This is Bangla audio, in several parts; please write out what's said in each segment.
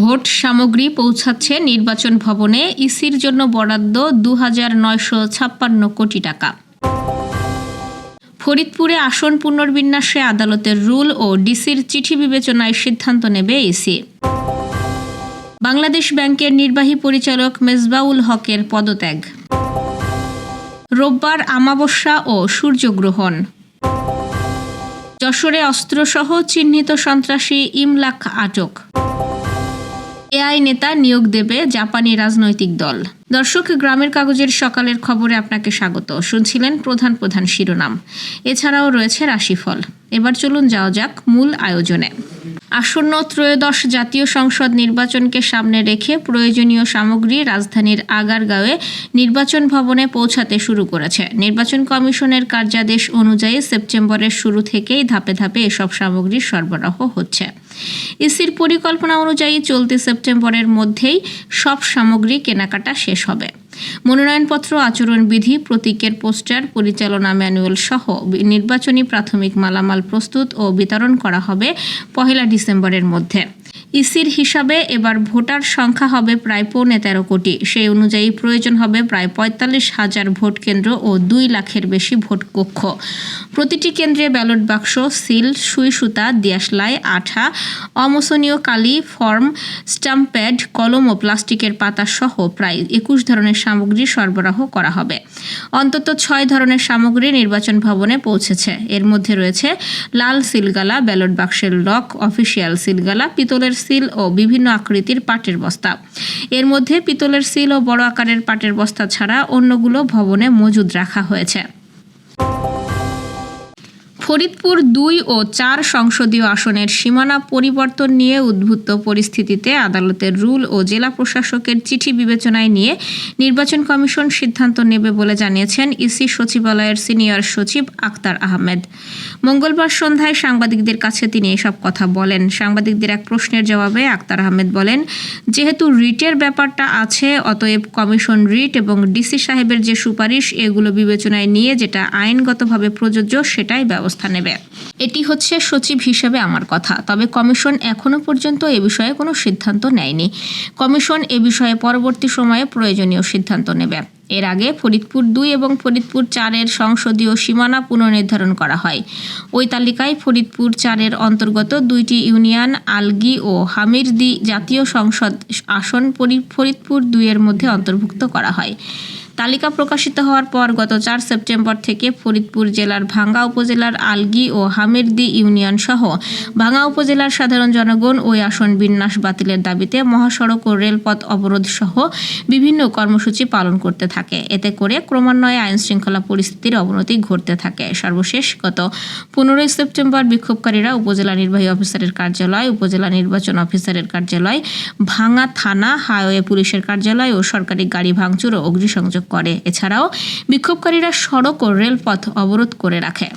ভোট সামগ্রী পৌঁছাচ্ছে নির্বাচন ভবনে, ইসির জন্য বরাদ্দ ২,৯৫৬ কোটি টাকা। ফরিদপুরে আসন পুনর্বিন্যাসে আদালতের রুল ও ডিসির চিঠি বিবেচনায় সিদ্ধান্ত নেবে ইসি। বাংলাদেশ ব্যাংকের নির্বাহী পরিচালক মেজবাউল হকের পদত্যাগ। রোববার আমাবস্যা ও সূর্যগ্রহণ। যশোরে অস্ত্রসহ চিহ্নিত সন্ত্রাসী ইমলাক আটক। এআই নেতা নিয়োগ দেবে জাপানি রাজনৈতিক দল। দর্শক, গ্রামের কাগজের সকালের খবরে আপনাকে স্বাগত। শুনছিলেন প্রধান প্রধান শিরোনাম, এছাড়াও রয়েছে রাশিফল। এবার চলুন যাওয়া যাক মূল আয়োজনে। আসন্ন ত্রয়োদশ জাতীয় সংসদ নির্বাচনকে সামনে রেখে প্রয়োজনীয় সামগ্রী রাজধানীর আগারগাঁওয়ে নির্বাচন ভবনে পৌঁছাতে শুরু করেছে। নির্বাচন কমিশনের কার্যাদেশ অনুযায়ী সেপ্টেম্বরের শুরু থেকেই ধাপে ধাপে এসব সামগ্রীর সরবরাহ হচ্ছে। ইসির পরিকল্পনা অনুযায়ী চলতি সেপ্টেম্বরের মধ্যেই সব সামগ্রী কেনাকাটা শেষ হবে। মনোনয়নপত্র, আচরণবিধি, প্রতীকের পোস্টার, পরিচালনা ম্যানুয়াল সহ নির্বাচনী প্রাথমিক মালামাল প্রস্তুত ও বিতরণ করা হবে ১ ডিসেম্বরের মধ্যে। ইসির হিসাবে এবার ভোটার সংখ্যা হবে প্রায় ১৫ কোটি। সেই অনুযায়ী প্রয়োজন হবে প্রায় ৪৫,০০০ ভোট কেন্দ্র ও ২ লাখের বেশি ভোট কক্ষ। প্রতিটি কেন্দ্রে ব্যালট বাক্স, সিল, সুই সুতা, দিয়াশলাই, আঠা, অমোসনীয় কালি, ফর্ম, স্টাম্প প্যাড, কলম ও প্লাস্টিকের পাতা সহ প্রায় ২১ ধরনের সামগ্রী সরবরাহ করা হবে। অন্তত ৬ ধরনের সামগ্রী নির্বাচন ভবনে পৌঁছেছে। এর মধ্যে রয়েছে লাল সিলগালা, ব্যালট বাক্সের লক, অফিসিয়াল সিলগালা, পিতলের সিল ও বিভিন্ন আকৃতির পাটের বস্তা। এর মধ্যে পিতলের সিল ও বড় আকারের পাটের বস্তা ছাড়া অন্যগুলো ভবনে মজুদ রাখা হয়েছে। ফরিদপুর ২ ও ৪ সংসদীয় আসনের সীমানা পরিবর্তন নিয়ে উদ্ভূত পরিস্থিতিতে আদালতের রুল ও জেলা প্রশাসকের চিঠি বিবেচনায় নিয়ে নির্বাচন কমিশন সিদ্ধান্ত নেবে বলে জানিয়েছেন ইসি সচিবালয়ের সিনিয়র সচিব আক্তার আহমেদ। মঙ্গলবার সন্ধ্যায় সাংবাদিকদের কাছে তিনি এসব কথা বলেন। সাংবাদিকদের এক প্রশ্নের জবাবে আক্তার আহমেদ বলেন, যেহেতু রিটের ব্যাপারটা আছে, অতএব কমিশন রিট এবং ডিসি সাহেবের যে সুপারিশ, এগুলো বিবেচনায় নিয়ে যেটা আইনগতভাবে প্রযোজ্য সেটাই ব্যবস্থা নেবে। এটি হচ্ছে সচিব হিসেবে আমার কথা। তবে কমিশন এখনো পর্যন্ত এ বিষয়ে কোনো সিদ্ধান্ত নেয়নি। কমিশন এ বিষয়ে পরবর্তী সময়ে প্রয়োজনীয় সিদ্ধান্ত নেবে। এর আগে ফরিদপুর ২ এবং ফরিদপুর ৪-এর সংসদীয় সীমানা পুনর্নির্ধারণ করা হয়। ওই তালিকায় ফরিদপুর ৪-এর অন্তর্গত ২টি ইউনিয়ন আলগী ও হামিরদী জাতীয় সংসদ আসন ফরিদপুর ২-এর মধ্যে অন্তর্ভুক্ত করা হয়। তালিকা প্রকাশিত হওয়ার পর গত ৪ সেপ্টেম্বর থেকে ফরিদপুর জেলার ভাঙ্গা উপজেলার আলগী ও হামিরদী ইউনিয়ন সহ ভাঙ্গা উপজেলার সাধারণ জনগণ ওই আসন বিন্যাস বাতিলের দাবিতে মহাসড়ক ও রেলপথ অবরোধ সহ বিভিন্ন কর্মসূচি পালন করতে থাকে। এতে করে ক্রমান্বয়ে আইনশৃঙ্খলা পরিস্থিতির অবনতি ঘটতে থাকে। সর্বশেষ গত ১৫ সেপ্টেম্বর বিক্ষোভকারীরা উপজেলা নির্বাহী অফিসারের কার্যালয়, উপজেলা নির্বাচন অফিসারের কার্যালয়, ভাঙ্গা থানা, হাইওয়ে পুলিশের কার্যালয় ও সরকারি গাড়ি ভাঙচুর ও অগ্নিসংযোগ করে। এছাড়াও বিক্ষোভকারীরা সড়ক ও রেলপথ অবরোধ করে রাখে।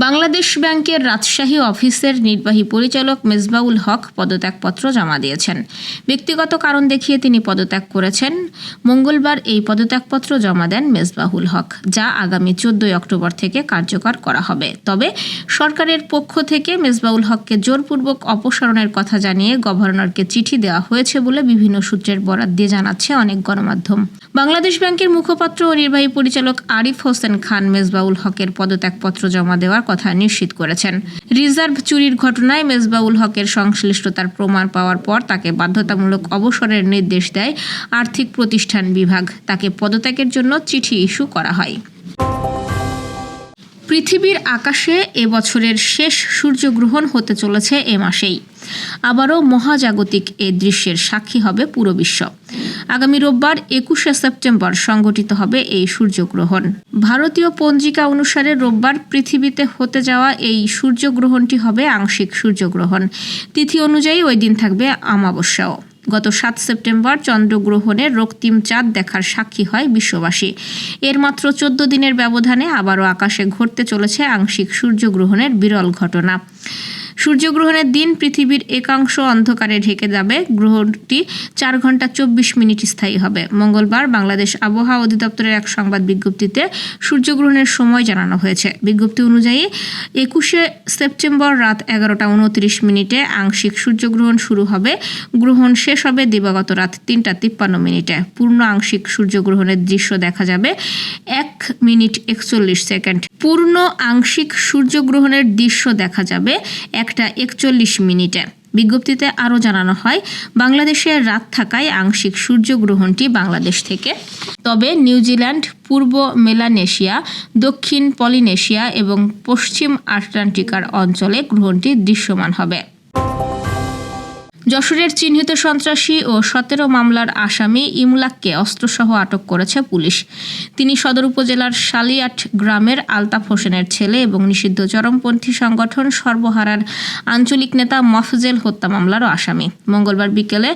বাংলাদেশ ব্যাংকের রাজশাহী অফিসের নির্বাহী পরিচালক মেজবাউল হক পদত্যাগপত্র জমা দিয়েছেন। ব্যক্তিগত কারণ দেখিয়ে তিনি পদত্যাগ করেছেন। মঙ্গলবার এই পদত্যাগপত্র জমা দেন মেজবাহুল হক, যা আগামী ১৪ অক্টোবর থেকে কার্যকর করা হবে। তবে সরকারের পক্ষ থেকে মেজবাউল হককে জোরপূর্বক অপসারণের কথা জানিয়ে গভর্নরকে চিঠি দেওয়া হয়েছে বলে বিভিন্ন সূত্রের বরাত দিয়ে জানাচ্ছে অনেক গণমাধ্যম। বাংলাদেশ ব্যাংকের মুখপাত্র ও নির্বাহী পরিচালক আরিফ হোসেন খান মেজবাউল হকের পদত্যাগপত্র জমা দেওয়ার কথা নিশ্চিত করেছেন। রিজার্ভ চুরির ঘটনায় মেজবাউল হকের সংশ্লিষ্টতার প্রমাণ পাওয়ার পর তাকে বাধ্যতামূলক অবসরের নির্দেশ দেয় আর্থিক প্রতিষ্ঠান বিভাগ। তাকে পদত্যাগের জন্য চিঠি ইস্যু করা হয়। পৃথিবীর আকাশে এবছরের শেষ সূর্যগ্রহণ হতে চলেছে এ মাসেই। আবারও মহাজাগতিক এ দৃশ্যের সাক্ষী হবে পুরো বিশ্ব। আগামী রোববার ২১ সেপ্টেম্বর সংঘটিত হবে এই সূর্যগ্রহণ। ভারতীয় পঞ্জিকা অনুসারে রোববার পৃথিবীতে হতে যাওয়া এই সূর্যগ্রহণটি হবে আংশিক সূর্যগ্রহণ। তিথি অনুযায়ী ওই দিন থাকবে আমাবস্যাও। গত ৭ সেপ্টেম্বর চন্দ্রগ্রহণে রক্তিম চাঁদ দেখার সাক্ষী হয় বিশ্ববাসী। এর মাত্র ১৪ দিনের ব্যবধানে আবারও আকাশে ঘটতে চলেছে আংশিক সূর্যগ্রহণের বিরল ঘটনা। সূর্যগ্রহণের দিন পৃথিবীর একাংশ অন্ধকারে ঢেকে যাবে। গ্রহণটি 4 ঘন্টা 24 মিনিট স্থায়ী হবে। মঙ্গলবার বাংলাদেশ আবহাওয়া অধিদপ্তরের এক সংবাদ বিজ্ঞপ্তিতে সূর্যগ্রহণের সময় জানানো হয়েছে। বিজ্ঞপ্তি অনুযায়ী 21 সেপ্টেম্বর রাত 11টা 29 মিনিটে আংশিক সূর্যগ্রহণ শুরু হবে। গ্রহণ শেষ হবে দিবাগত রাত 3টা 53 মিনিটে। পূর্ণ আংশিক সূর্যগ্রহণের দৃশ্য দেখা যাবে 1 মিনিট 41 সেকেন্ড। পূর্ণ আংশিক সূর্যগ্রহণের দৃশ্য দেখা যাবে 1টা 41 মিনিটে। বিজ্ঞপ্তিতে আরও জানানো হয়, বাংলাদেশে রাত থাকায় আংশিক সূর্যগ্রহণটি বাংলাদেশ থেকে, তবে নিউজিল্যান্ড, পূর্ব মেলানেশিয়া, দক্ষিণ পলিনেশিয়া এবং পশ্চিম আটলান্টিকার অঞ্চলে গ্রহণটি দৃশ্যমান হবে। যশোরের চিহ্নিত সন্ত্রাসী ও 17 মামলার আসামি ইমলাককে অস্ত্রসহ আটক করেছে পুলিশ। তিনি সদর উপজেলার শালিয়াট গ্রামের আলতাফ হোসেনের ছেলে এবং নিষিদ্ধ চরমপন্থী সংগঠন সর্বহারার আঞ্চলিক নেতা মফজেল হত্যা মামলারও আসামি। মঙ্গলবার বিকেলে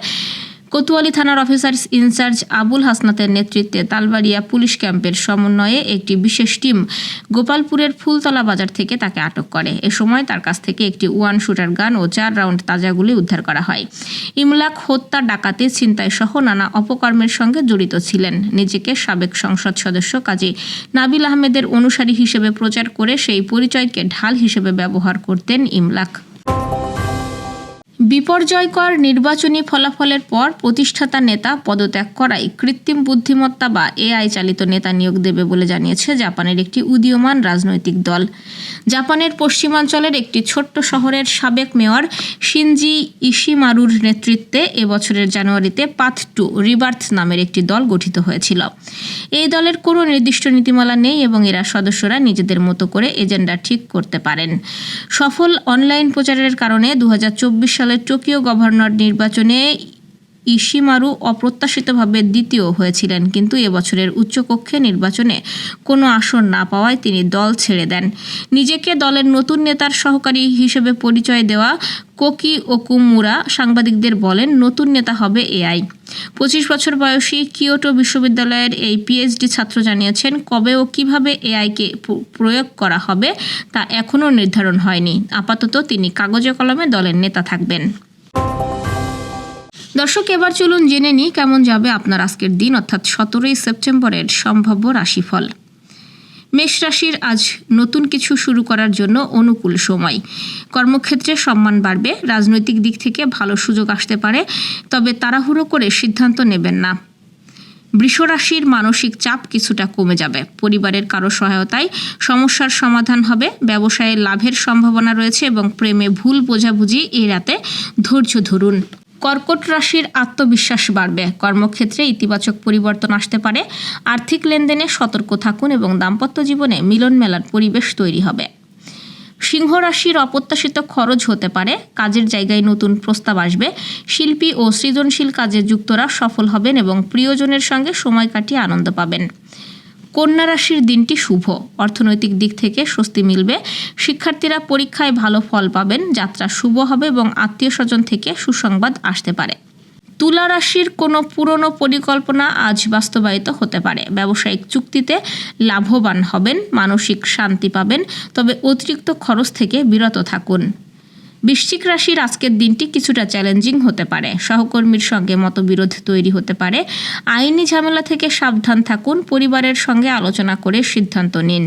কোতোয়ালি থানার অফিসার ইনচার্জ আবুল হাসনাতের নেতৃত্বে তালবাড়িয়া পুলিশ ক্যাম্পের সমন্বয়ে একটি বিশেষ টিম গোপালপুরের ফুলতলা বাজার থেকে তাকে আটক করে। এ সময় তার কাছ থেকে একটি 1 শুটার গান ও 4 রাউন্ড তাজা গুলি উদ্ধার করা হয়। ইমলাক হত্যা, ডাকাতি, ছিনতাই সহ নানা অপকর্মের সঙ্গে জড়িত ছিলেন। নিজেকে সাবেক সংসদ সদস্য কাজী নাবিল আহমেদের অনুসারী হিসেবে প্রচার করে সেই পরিচয়কে ঢাল হিসেবে ব্যবহার করতেন ইমলাক। বিপর্যয়কর নির্বাচনী ফলাফলের পর প্রতিষ্ঠাতা নেতা পদত্যাগ করায় কৃত্রিম বুদ্ধিমত্তা বা এআই চালিত নেতা নিয়োগ দেবে বলে জানিয়েছে জাপানের একটি উদীয়মান রাজনৈতিক দল। জাপানের পশ্চিমাঞ্চলের একটি ছোট্ট শহরের সাবেক মেয়র শিনজি ইশিমারুর নেতৃত্বে এবছরের জানুয়ারিতে পাথ টু রিবার্থ নামের একটি দল গঠিত হয়েছিল। এই দলের কোনো নির্দিষ্ট নীতিমালা নেই এবং এরা সদস্যরা নিজেদের মতো করে এজেন্ডা ঠিক করতে পারেন। সফল অনলাইন প্রচারের কারণে 2024 সালের টোকিও গভর্নর নির্বাচনে ইশিমারু অপ্রত্যাশিতভাবে দ্বিতীয় হয়েছিলেন, কিন্তু এবছরের উচ্চকক্ষে নির্বাচনে কোনো আসন না পাওয়ায় তিনি দল ছেড়ে দেন। নিজেকে দলের নতুন নেতার সহকারী হিসেবে পরিচয় দেওয়া কোকি ওকুমুরা সাংবাদিকদের বলেন, নতুন নেতা হবে এআই। 25 বছর বয়সী কিয়োটো বিশ্ববিদ্যালয়ের এই পিএইচডি ছাত্র জানিয়েছেন, কবে ও কিভাবে এআইকে প্রয়োগ করা হবে তা এখনও নির্ধারণ হয়নি। আপাতত তিনি কাগজে কলমে দলের নেতা থাকবেন। দর্শক, এবার চলুন জেনে নিই কেমন যাবে আপনার আজকের দিন, অর্থাৎ 17 সেপ্টেম্বরের সম্ভাব্য রাশিফল। মেষ রাশির আজ নতুন কিছু শুরু করার জন্য অনুকূল সময়। কর্মক্ষেত্রে সম্মান বাড়বে। রাজনৈতিক দিক থেকে ভালো সুযোগ আসতে পারে, তবে তাড়াহুড়ো করে সিদ্ধান্ত নেবেন না। বৃষ রাশির মানসিক চাপ কিছুটা কমে যাবে। পরিবারের কারো সহায়তায় সমস্যার সমাধান হবে। ব্যবসায়ে লাভের সম্ভাবনা রয়েছে এবং প্রেমে ভুল বোঝাবুঝি এড়াতে ধৈর্য ধরুন। কর্কট রাশির আত্মবিশ্বাস বাড়বে। কর্মক্ষেত্রে ইতিবাচক পরিবর্তন আসতে পারে। আর্থিক লেনদেনে সতর্ক থাকুন এবং দাম্পত্য জীবনে মিলন মেলার পরিবেশ তৈরি হবে। সিংহ রাশির অপ্রত্যাশিত খরচ হতে পারে। কাজের জায়গায় নতুন প্রস্তাব আসবে। শিল্পী ও সৃজনশীল কাজে যুক্তরা সফল হবেন এবং প্রিয়জনের সঙ্গে সময় কাটিয়ে আনন্দ পাবেন। কন্যা রাশির দিনটি শুভ। অর্থনৈতিক দিক থেকে স্বস্তি মিলবে। শিক্ষার্থীরা পরীক্ষায় ভালো ফল পাবেন। যাত্রা শুভ হবে এবং আত্মীয় স্বজন থেকে সুসংবাদ আসতে পারে। তুলা রাশির কোনো পুরনো পরিকল্পনা আজ বাস্তবায়িত হতে পারে। ব্যবসায়িক চুক্তিতে লাভবান হবেন। মানসিক শান্তি পাবেন, তবে অতিরিক্ত খরচ থেকে বিরত থাকুন। বৃশ্চিক রাশির আজকের দিনটি কিছুটা চ্যালেঞ্জিং হতে পারে। সহকর্মীর সঙ্গে মতবিরোধ তৈরি হতে পারে। আইনি ঝামেলা থেকে সাবধান থাকুন। পরিবারের সঙ্গে আলোচনা করে সিদ্ধান্ত নিন।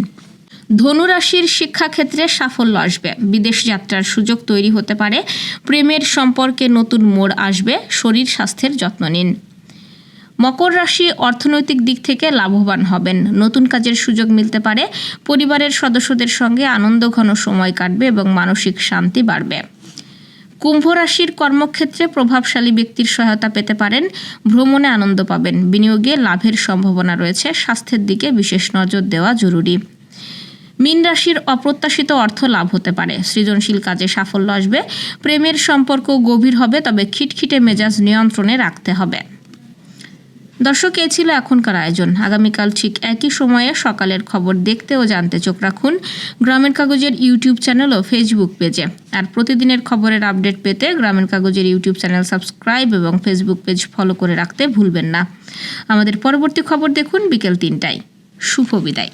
ধনু রাশির শিক্ষাক্ষেত্রে সাফল্য আসবে। বিদেশ যাত্রার সুযোগ তৈরি হতে পারে। প্রেমের সম্পর্কে নতুন মোড় আসবে। শরীর স্বাস্থ্যের যত্ন নিন। মকর রাশি অর্থনৈতিক দিক থেকে লাভবান হবেন। নতুন কাজের সুযোগ মিলতে পারে। পরিবারের সদস্যদের সঙ্গে আনন্দঘন সময় কাটবে এবং মানসিক শান্তি বাড়বে। কুম্ভ রাশির কর্মক্ষেত্রে প্রভাবশালী ব্যক্তির সহায়তা পেতে পারেন। ভ্রমণে আনন্দ পাবেন। বিনিয়োগে লাভের সম্ভাবনা রয়েছে। স্বাস্থ্যের দিকে বিশেষ নজর দেওয়া জরুরি। মীন রাশির অপ্রত্যাশিত অর্থ লাভ হতে পারে। সৃজনশীল কাজে সাফল্য আসবে। প্রেমের সম্পর্ক গভীর হবে, তবে খিটখিটে মেজাজ নিয়ন্ত্রণে রাখতে হবে। দর্শক, এই ছিল এখনকার আয়োজন। আগামীকাল ঠিক একই সময়ে সকালের খবর দেখতে ও জানতে চোখ রাখুন গ্রামের কাগজের ইউটিউব চ্যানেল ও ফেসবুক পেজে। আর প্রতিদিনের খবরের আপডেট পেতে গ্রামের কাগজের ইউটিউব চ্যানেল সাবস্ক্রাইব এবং ফেসবুক পেজ ফলো করে রাখতে ভুলবেন না। আমাদের পরবর্তী খবর দেখুন বিকেল 3টায়। শুভ বিদায়।